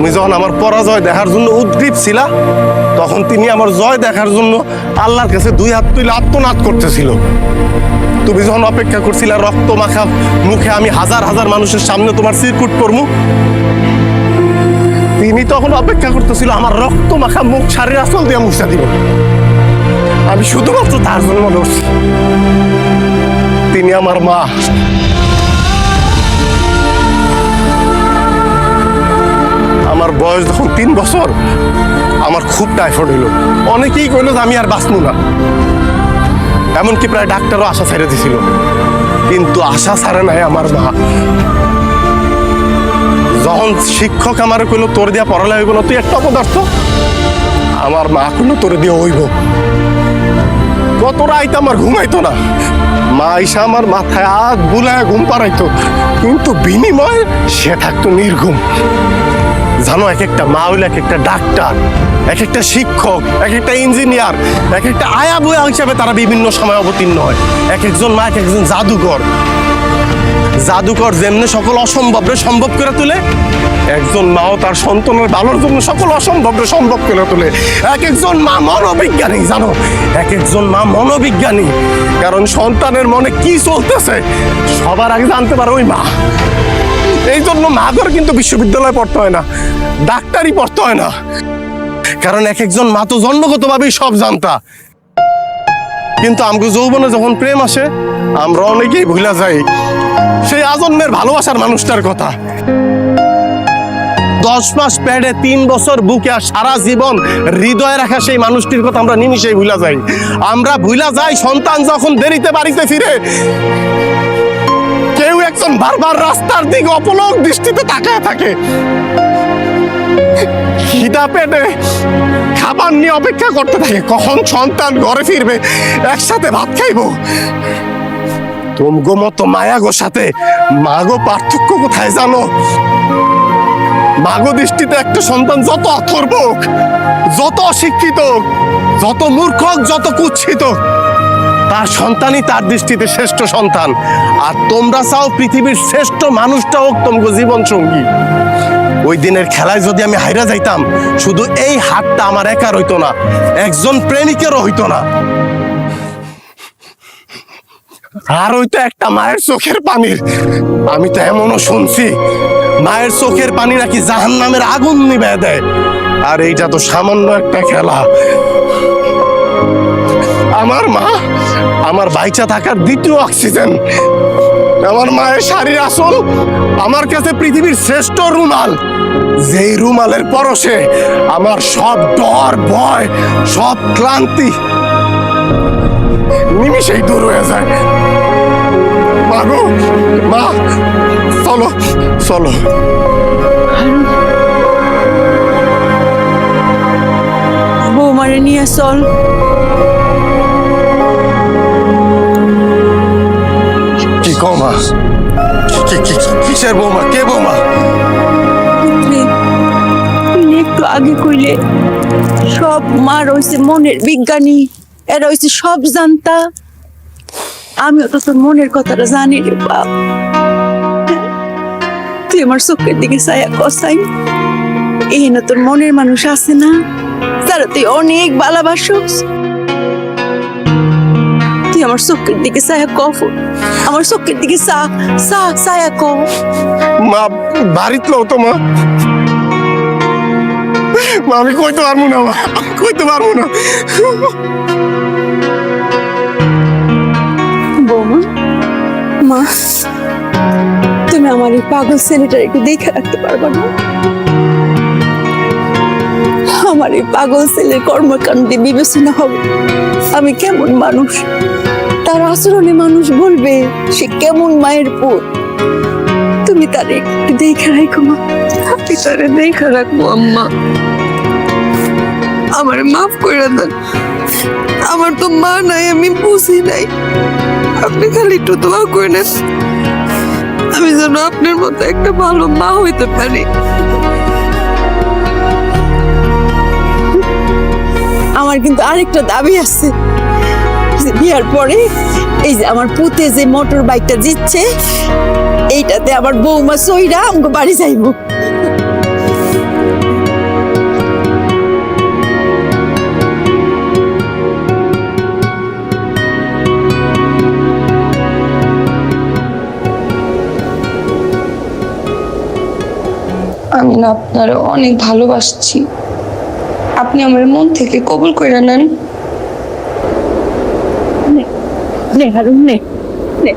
তুমি যখন আমার পরাজয় দেখার জন্য উদ্গ্রীব ছিলা, তখন তিনি আমার জয় দেখার জন্য আল্লাহর কাছে দুই হাত তুলে আত্মনাদ করতেছিল। তুমি যখন অপেক্ষা করছিলা রক্ত মাখা মুখে আমি হাজার হাজার মানুষের সামনে তোমার চিরকুট করবো, তিনি তখন অপেক্ষা করতেছিল আমার রক্ত মাখা মুখ শাড়ির আঁচল দিয়ে মুছা দিব। আমি শুধুমাত্র তার জন্য লড়ছি। তিনি আমার মা। আমার বয়স যখন 3 বছর, আমার খুব টাইফয়েড হইল। অনেকেই কইল যে আমি আর বাঁচবো না, এমনকি প্রায় ডাক্তারও আশা ছেড়ে দিছিল, কিন্তু আশা ছাড়ে নাই আমার মা। যখন শিক্ষক আমার কইল তোর দিয়া পড়ালে হইব না, তুই একটা অপদার্থ, আমার মা কইল তোর দিয়ে হইব। কত রাইত আমার ঘুমাইতো না, মা আইসা আমার মাথায় হাত বুলায় ঘুম পাড়াইতো, কিন্তু বিনিময়ে সে থাকতো নির্ঘুম। জানো, এক একটা মা হইলে এক একটা ডাক্তার, এক একটা শিক্ষক, এক একটা ইঞ্জিনিয়ার, এক একটা আয়া বয়া হিসাবে তারা বিভিন্ন সময় অবতীর্ণ হয়। এক একজন মা এক একজন জাদুকর। জাদুকর যেমনি সকল অসম্ভবরে সম্ভব করে তোলে, একজন মাও তার সন্তানের ভালোর জন্য সকল অসম্ভবরে সম্ভব করে তোলে। এক একজন মা মনোবিজ্ঞানী। জানো, এক একজন মা মনোবিজ্ঞানী, কারণ সন্তানের মনে কি চলতেছে সবার আগে জানতে পারে ওই মা। এই জন্য মাগর কিন্তু বিশ্ববিদ্যালয়ে পড়তে হয় না, ডাক্তারি পড়তে হয় না, কারণ এক একজন মা তো জন্মগতভাবেই সব জানতা। কিন্তু আমগো যৌবনে যখন প্রেম আসে, আমরা অনেকেই ভুলা যাই সেই আজন্মের ভালোবাসার মানুষটার কথা। 10 মাস পেটে 3 বছর বুকে আর সারা জীবন হৃদয়ে রাখা সেই মানুষটির কথা আমরা নিমিষেই ভুলা যাই। আমরা ভুলা যাই সন্তান যখন দেরিতে বাড়িতে ফিরে, কেউ একজন বারবার রাস্তার দিকে অপলক দৃষ্টিতে তাকায় থাকে। খিদা পেটে খাবার নিয়ে অপেক্ষা করতে থাকে কখন সন্তান ঘরে ফিরবে, একসাথে ভাত খাইবো। তোমগো মতো মায়াগো সাথে মাগো পার্থক্য কোথায় জানো? মাগো দৃষ্টিতে একটা সন্তান যত অথর্ব হোক, যত অশিক্ষিত হোক, যত মূর্খ হোক, যত কুৎসিত হোক, তার সন্তানই তার দৃষ্টিতে শ্রেষ্ঠ সন্তান। আর তোমরা চাও পৃথিবীর শ্রেষ্ঠ মানুষটা হোক তোমাকে জীবন সঙ্গী। ওই দিনের খেলায় যদি আমি হাইরা যাইতাম, শুধু এই হাতটা আমার একার হইতো না, একজন প্রেমিকেরও হইতো না। আর হইতো একটা মায়ের চোখের পানির। আমি তো এমনও শুনছি মায়ের চোখের পানি নাকি জাহান্নামের আগুন নিভে দেয়। আর এইটা তো সামান্য একটা খেলা। আমার মা আমার বাইচা থাকার দ্বিতীয় অক্সিজেন। আমার মায়ের শাড়ির আঁচল আমার কাছে পৃথিবীর শ্রেষ্ঠ রুমাল, যেই রুমালের পরশে আমার সব ডর ভয় সব ক্লান্তি নিমিষেই দূর হয়ে যায়। মা গো, মা, চলো চলো। বৌমারে নিয়ে চল। কি কও মা? কিসের বৌমা? কে বৌমা? একটু আগে কইলে সব মা রয়েছে মনের বিজ্ঞানী, এরা হয়েছে সব জানতা। আমিও তো তোর মনের কথাটা জানি রে বাপ। তুই আমার চোখের দিকে ছায়া কসাই, এই না তোর মনের মানুষ আছে না যারা তুই অনেক ভালোবাসোস। তুই আমার চোখের দিকে ছায়া কফ, আমার চোখের দিকে ছায়া ক। মা বাড়িত লো তো মা। মা আমি কইতে পারবো না, মা কইতে পারবো না। বৌমা, মা, তুমি আমার এই পাগল ছেলেটা একটু দেখে রাখতে পারবে না? আমার এই পাগল ছেলের কর্মকাণ্ডে বিবেচনা হবে আমি কেমন মানুষ, তার আচরণে মানুষ বলবে সে কেমন মায়ের পুত। তুমি তার একটু দেখে রাখো মা। আমি তারে দেখে রাখবো আম্মা, আমার মাফ করে দেন। আমার তো মা নাই, আমি বুঝি নাই। আপনি খালি একটু দোয়া করেন আমি যেন আপনার মতো একটা ভালো মা হইতে পারি। আমার কিন্তু আরেকটা দাবি আছে, বিয়ার পরে এই যে আমার পুতে যে মোটর বাইকটা জিতছে, এইটাতে আমার বৌমা সইরা আমাকে বাড়ি যাইব। আমি না আপনার অনেক ভালোবাসছি, আপনি আমার মন থেকে কবুল করে নেন। নে হারুন নে নে